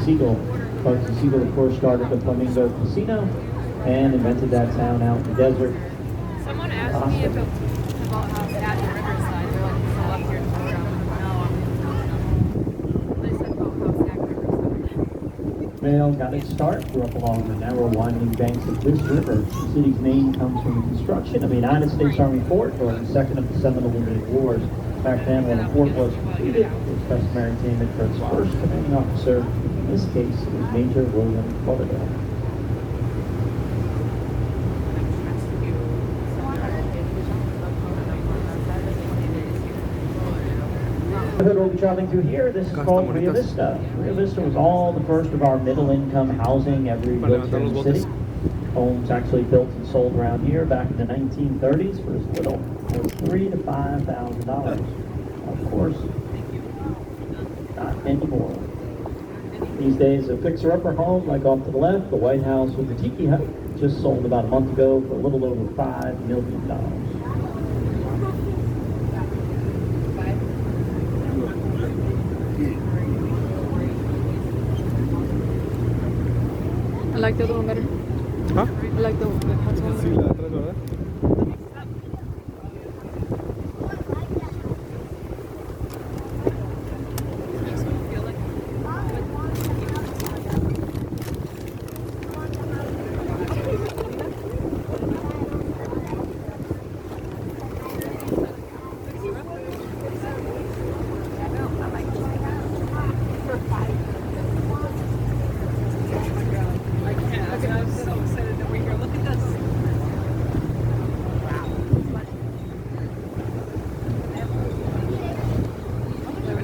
Siegel. Bugsy Siegel, of course, started the Flamingo Casino and invented that town out in the desert. Someone asked me about how at the Riverside, they're like, so up here in Florida. No, they said about how Sac Riverside. Vale got its start, grew up along the narrow winding banks of this river. The city's name comes from the construction of a United States Army fort during the second of the Seminole Indian Wars. Back then, when the fort was completed, it was customary to name it for its first commanding officer. In this case, it was Major William Lauderdale. We'll be traveling through here. This is called Rio Vista. Rio Vista was all the first of our middle-income housing ever built here in the city. Homes actually built and sold around here back in the 1930s for as little as $3,000 to $5,000. Of course, not anymore. These days, a fixer-upper home like off to the left, the White House with the Tiki Hut, just sold about a month ago for a little over $5 million. I like the other one better. Huh? I like the first one. Sí, la de atrás, ¿verdad?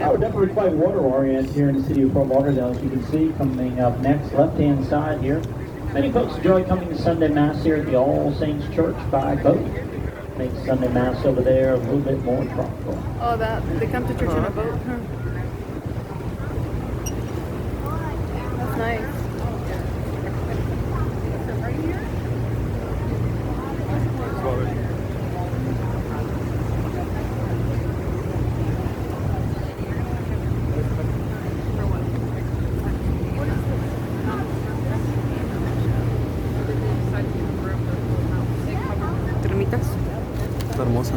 Oh, definitely quite water-oriented here in the city of Fort Lauderdale, as you can see. Coming up next, left-hand side here. Many folks enjoy coming to Sunday Mass here at the All Saints Church by boat. Makes Sunday Mass over there a little bit more tropical. Oh, that they come to church in a boat. Huh? That's nice. Termitas. Está hermosa.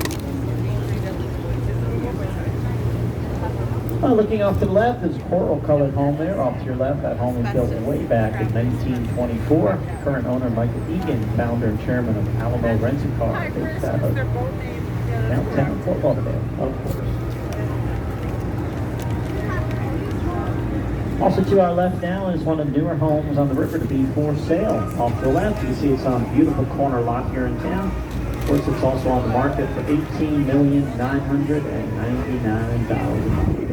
Well, looking off to the left is a coral-colored home there. Off to your left, that home was built way back in 1924. Current owner Michael Egan, founder and chairman of Alamo Rent-A-Car, based out of downtown Fort Lauderdale, of course. Also to our left now is one of the newer homes on the river to be for sale. Off to the left, you can see it's on a beautiful corner lot here in town. Of course, it's also on the market for $18,999,000.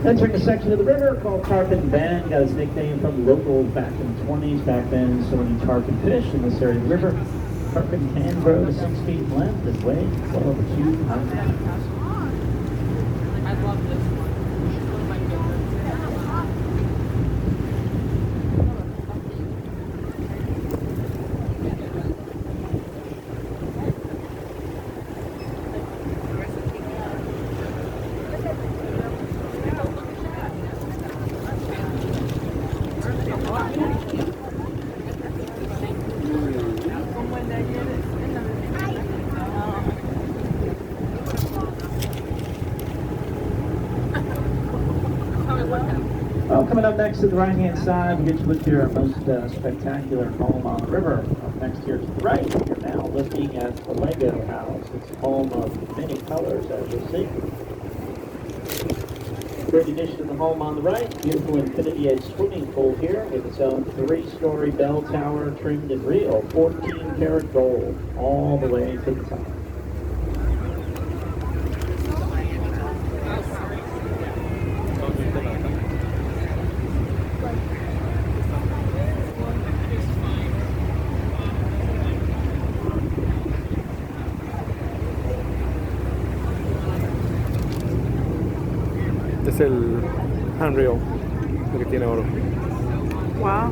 Entering a section of the river called Tarpon Bend, got its nickname from the locals back in the 20s. Back then, so many tarpon fish in this area of the river. Tarpon can grow to 6 feet in length and weigh well over 200 pounds. I love this one. One of my favorites. Well, coming up next to the right-hand side, we get to look here at our most spectacular home on the river. Up next here to the right, you're now looking at the Lego house. It's a home of many colors, as you'll see. Great addition to the home on the right, beautiful infinity edge swimming pool here with its own 3-story bell tower trimmed in real 14-karat gold all the way to the top. Es el Unreal, el que tiene oro. Wow.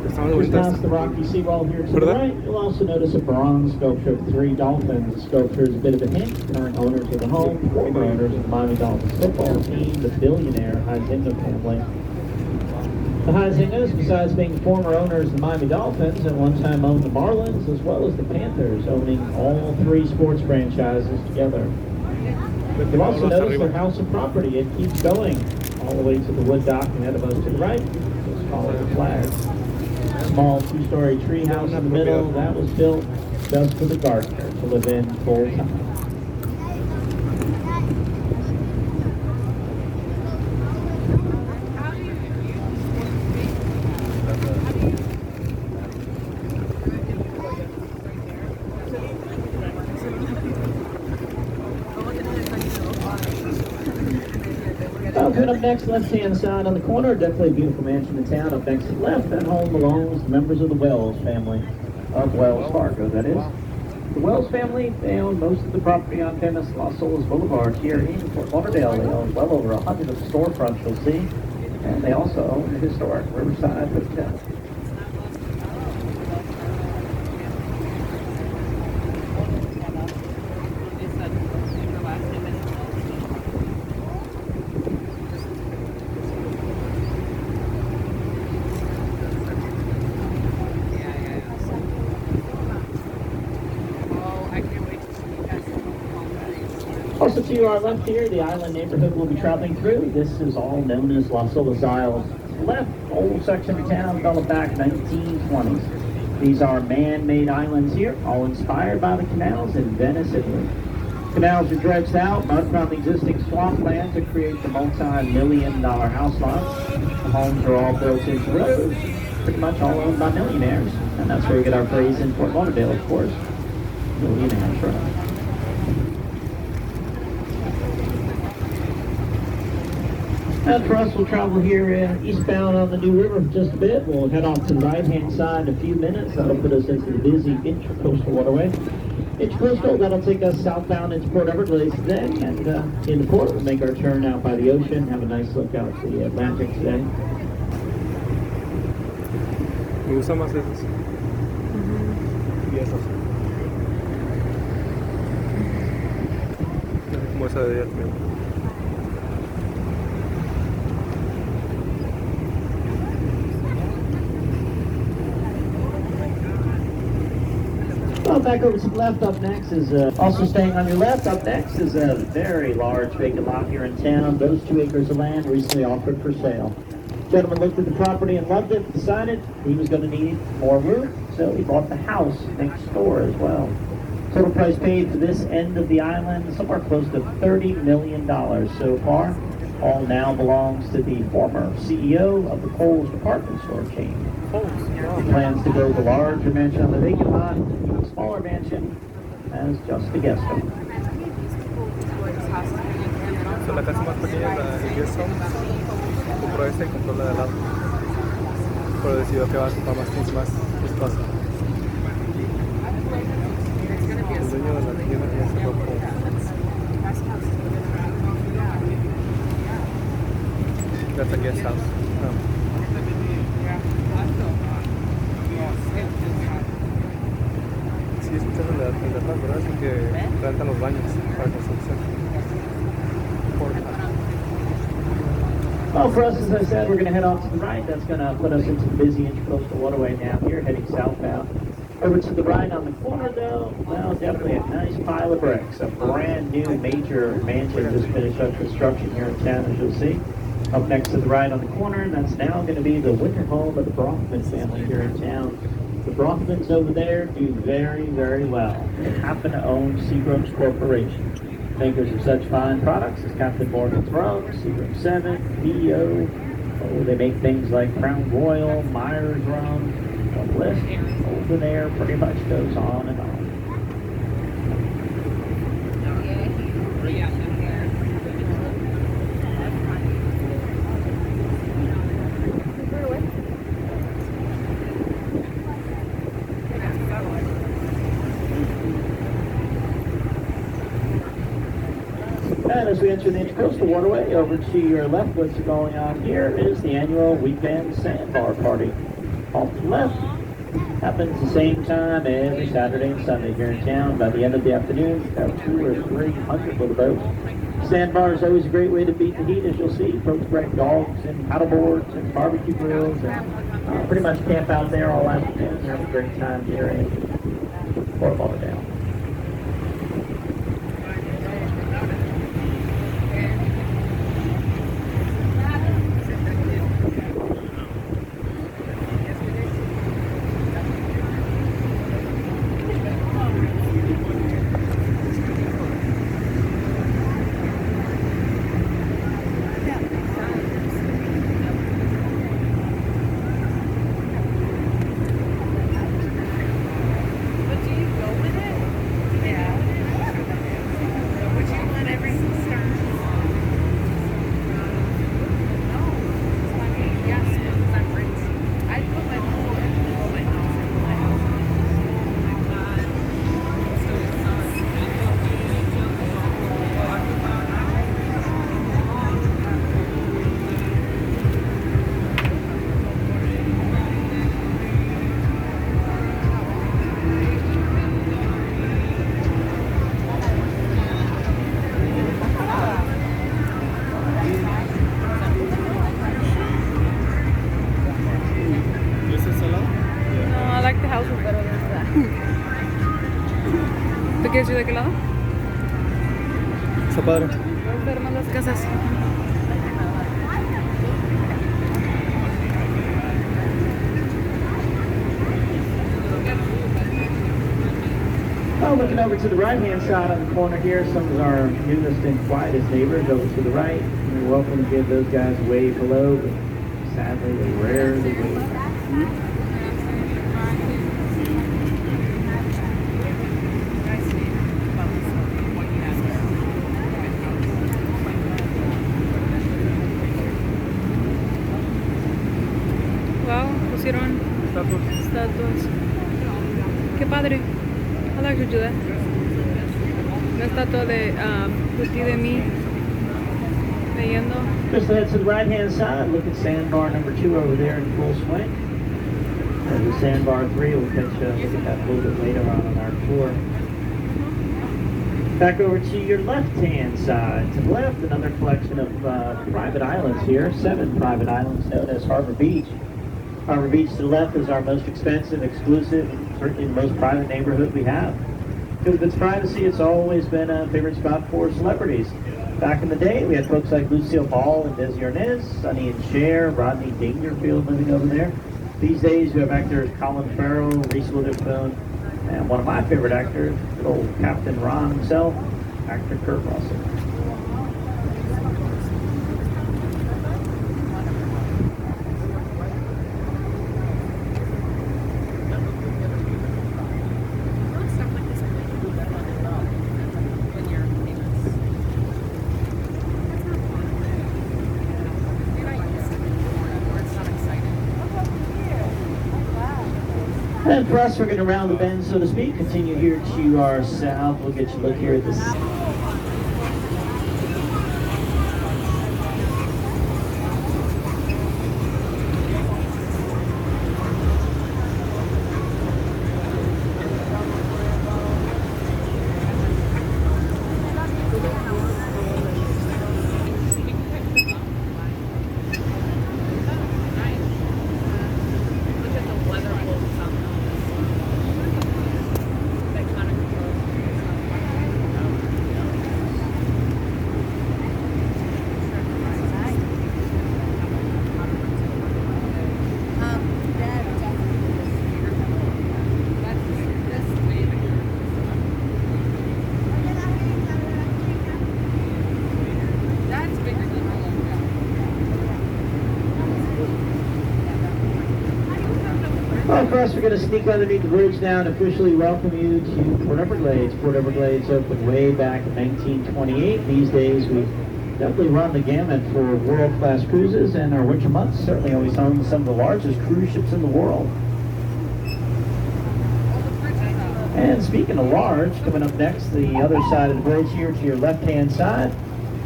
Está muy Just bonito past the este. rocky seawall here to the ¿Verdad? right, you'll also notice a bronze sculpture of 3 dolphins. The sculpture is a bit of a hint. Current owners of the home, former owners of the Miami Dolphins football team, the billionaire Huizenga family. The Huizengas, besides being former owners of the Miami Dolphins, at one time owned the Marlins as well as the Panthers, owning all 3 sports franchises together. You'll also Hasta notice their arriba. house of property. It keeps going all the way to the wood dock and ahead of us to the right. Just follow the flag. Small 2-story tree house in the middle, that was built just for the gardener to live in full time. Coming up next, left-hand side on the corner, definitely a beautiful mansion in town. Up next to the left, that home belongs to members of the Wells family, of Wells Fargo, that is. The Wells family, they own most of the property on famous Las Olas Boulevard here in Fort Lauderdale. They own well over 100 of the storefronts you'll see, and they also own the historic Riverside Hotel. Also to our left here, the island neighborhood we'll be traveling through. This is all known as Las Olas Isles. Left, old section of town developed back 1920s. These are man-made islands here, all inspired by the canals in Venice, Italy. Canals are dredged out, mud from existing swampland to create the multi-million-dollar house lots. The homes are all built into rows, pretty much all owned by millionaires. And that's where we get our phrase in Fort Lauderdale, of course. Millionaires, right? And for us, we'll travel here eastbound on the New River for just a bit. We'll head off to the right-hand side in a few minutes. That'll put us into the busy Intracoastal Waterway. Intracoastal, that'll take us southbound into Port Everglades today. And in the port, we'll make our turn out by the ocean, have a nice look out to the Atlantic today. Me gusta más esas. Y esas. Como esa de allá también. Well, back over to the left, up next is, also staying on your left, up next is a very large vacant lot here in town. Those 2 acres of land recently offered for sale. Gentleman looked at the property and loved it, decided he was going to need more room, so he bought the house next door as well. Total price paid for this end of the island, somewhere close to $30 million so far. All now belongs to the former CEO of the Kohl's department store chain. He plans to build a larger mansion on the vacant lot, a smaller mansion as just a guest home. So, la casa más pequeña es la guest home. Compró esta y compró la de al lado. Pero decidió que va a ocupar más espacio. El dueño de la tienda ya se fue con... That's a guest house. Sí, escuchas el de atrás, ¿verdad? Es el que rentan los baños para construcción. Well, for us, as I said, we're going to head off to the right. That's going to put us into the busy Intracoastal Waterway now here, heading southbound. Over to the right on the corner, though, well, definitely a nice pile of bricks. A brand new major mansion just finished up construction here in town, as you'll see. Up next to the right on the corner, and that's now going to be the winter home of the Brockman family here in town. The Brockmans over there do very, very well. They happen to own Seagram's Corporation. Makers of such fine products as Captain Morgan's Rum, Seagram 7, VO. Oh, they make things like Crown Royal, Myers Rum. The list, Golden Air, pretty much goes on and on. And as we enter the Intercoastal Waterway, over to your left, what's going on here is the annual weekend sandbar party. Off to the left, happens the same time every Saturday and Sunday here in town. By the end of the afternoon, we've got 200 or 300 little boats. Sandbar is always a great way to beat the heat, as you'll see. Folks bring dogs and paddleboards and barbecue grills and pretty much camp out there all afternoon and have a great time here in Fort Lauderdale. But do you go with it? Yeah. Would you let everything start? No. I mean, yes, because I'm rich. I'd put my pool in the middle of my house and my house. Oh my God. So it's not. ¿Es ese lado? No, I like the houses better than that. ¿Tú quieres ir de qué lado? Está padre. Vamos a ver más las casas. Well, looking over to the right-hand side on the corner here, some of our newest and quietest neighbors over to the right. You're welcome to give those guys a wave hello, but sadly they rarely wave. Wow, pusieron estatuas. Qué padre. I like to do that. Una estatua de ti de mí leyendo. Just ahead to the right-hand side, look at sandbar number 2 over there in full swing. And the sandbar 3 will catch you. Look at that a little bit later on our tour. Back over to your left-hand side. To the left, another collection of private islands here. 7 private islands known as Harbor Beach. Harbor Beach to the left is our most expensive, exclusive, and certainly the most private neighborhood we have. Because of its privacy, it's always been a favorite spot for celebrities. Back in the day, we had folks like Lucille Ball and Desi Arnaz, Sonny and Cher, Rodney Dangerfield living over there. These days, we have actors Colin Farrell, Reese Witherspoon, and one of my favorite actors, good old Captain Ron himself, actor Kurt Russell. And for us, we're going to round the bend, so to speak. Continue here to our south. We'll get you a look here at this. Look at the weather bolts on those. That kind of That's bigger than all of them. Well, first we're going to sneak underneath the bridge now and officially welcome you to Port Everglades. Port Everglades opened way back in 1928. These days we definitely run the gamut for world-class cruises, and our winter months certainly always home some of the largest cruise ships in the world. And speaking of large, coming up next, the other side of the bridge here to your left-hand side,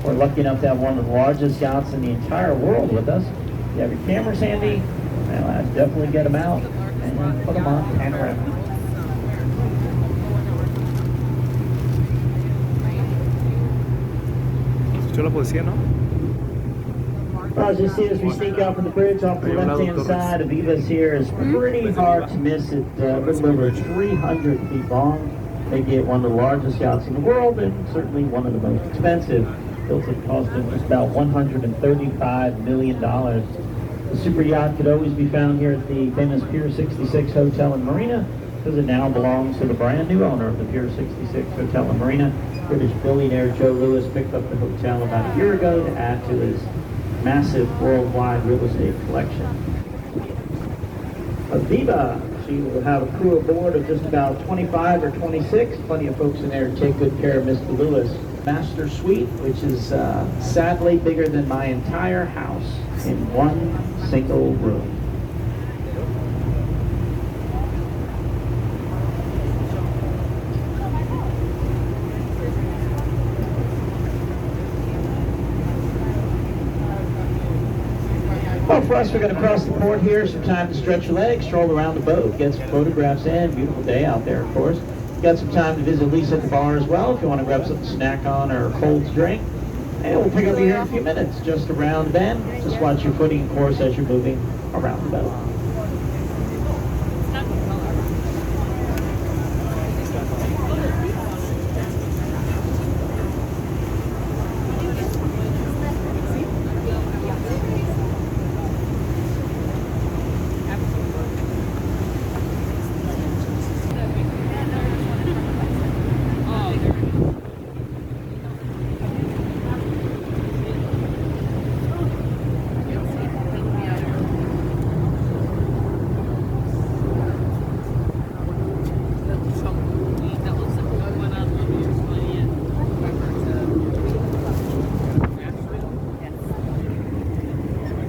We're lucky enough to have one of the largest yachts in the entire world with us. If you have your cameras handy, well, I'd definitely get them out and put them on panorama. Escuchó la poesía, ¿no? Well, as you see as we sneak out from the bridge off the left-hand side, Aviva's here is pretty hard to miss. It's a little over 300 feet long. They get one of the largest yachts in the world and certainly one of the most expensive. Built at a cost of just about $135 million. The super yacht could always be found here at the famous Pier 66 Hotel and Marina, because it now belongs to the brand new owner of the Pier 66 Hotel and Marina. British billionaire Joe Lewis picked up the hotel about a year ago to add to his massive worldwide real estate collection. Aviva, she will have a crew aboard of just about 25 or 26. Plenty of folks in there to take good care of Mr. Lewis. Master suite, which is sadly bigger than my entire house in one single room. Well, for us, we're going to cross the port here. Some time to stretch your legs, stroll around the boat, get some photographs in. Beautiful day out there, of course. Got some time to visit Lisa at the bar as well if you want to grab something to snack on or a cold drink. And we'll pick up here in a few minutes, just around then. Just watch your footing, of course, as you're moving around the boat.